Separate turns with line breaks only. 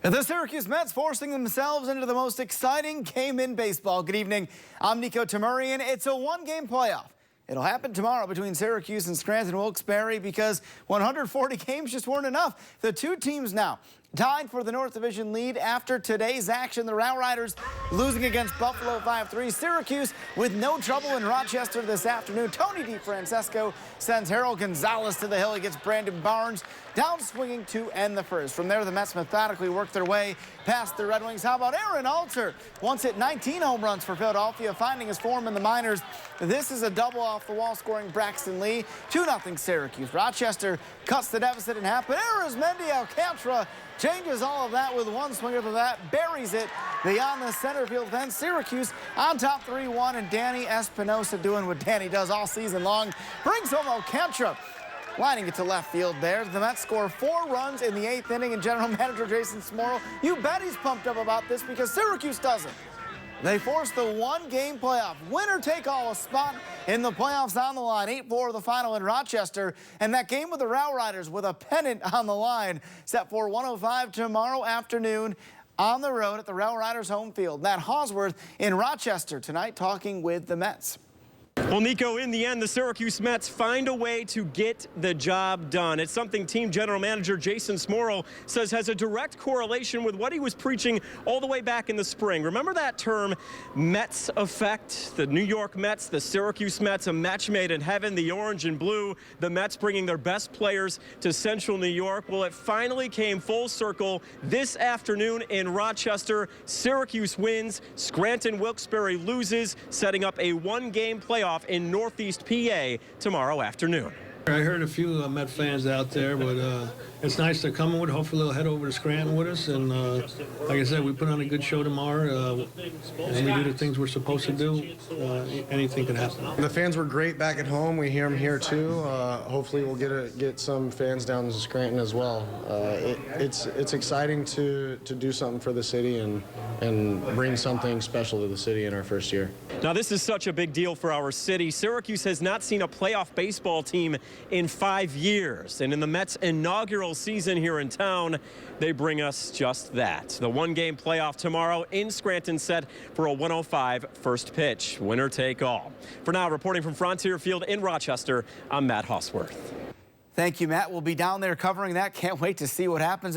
The Syracuse Mets forcing themselves into the most exciting game in baseball. Good evening. I'm Nico Tamurian. It's a one-game playoff. It'll happen tomorrow between Syracuse and Scranton Wilkes-Barre because 140 games just weren't enough. The two teams now tied for the North Division lead after today's action. The Route Riders losing against Buffalo 5-3. Syracuse with no trouble in Rochester this afternoon. Tony DeFrancesco sends Harold Gonzalez to the hill. He gets Brandon Barnes down swinging to end the first. From there, the Mets methodically work their way past the Red Wings. How about Aaron Alter? Once hit 19 home runs for Philadelphia, finding his form in the minors. This is a double off the wall, scoring Braxton Lee. 2-0 Syracuse. Rochester cuts the deficit in half, but Arizmendi Alcantara changes all of that with one swinger to that, buries it beyond the center field fence. Syracuse on top 3-1, and Danny Espinosa doing what Danny does all season long. Brings home Alcantara, lining it to left field there. The Mets score 4 runs in the 8th inning, and general manager Jason Smorrell, you bet he's pumped up about this because Syracuse doesn't. They force the one-game playoff. Winner-take-all, a spot in the playoffs on the line. 8-4 the final in Rochester. And that game with the Route Riders with a pennant on the line set for 1:05 tomorrow afternoon on the road at the Route Riders home field. Matt Hosworth in Rochester tonight talking with the Mets.
Well, Nico, in the end, the Syracuse Mets find a way to get the job done. It's something team general manager Jason Smorrell says has a direct correlation with what he was preaching all the way back in the spring. Remember that term, Mets effect? The New York Mets, the Syracuse Mets, a match made in heaven, the orange and blue, the Mets bringing their best players to Central New York. Well, it finally came full circle this afternoon in Rochester. Syracuse wins, Scranton Wilkes-Barre loses, setting up a one-game playoff in Northeast PA tomorrow afternoon.
I heard a few Met fans out there, but it's nice they're coming with. Hopefully they'll head over to Scranton with us. And like I said, we put on a good show tomorrow. And we do the things we're supposed to do. Anything can happen.
The fans were great back at home. We hear them here too. Hopefully we'll get some fans down to Scranton as well. It's exciting to do something for the city and bring something special to the city in our first year.
Now, this is such a big deal for our city. Syracuse has not seen a playoff baseball team in 5 years. And in the Mets' inaugural season here in town, they bring us just that. The one-game playoff tomorrow in Scranton set for a 1:05 first pitch. Winner take all. For now, reporting from Frontier Field in Rochester, I'm Matt Hosworth.
Thank you, Matt. We'll be down there covering that. Can't wait to see what happens.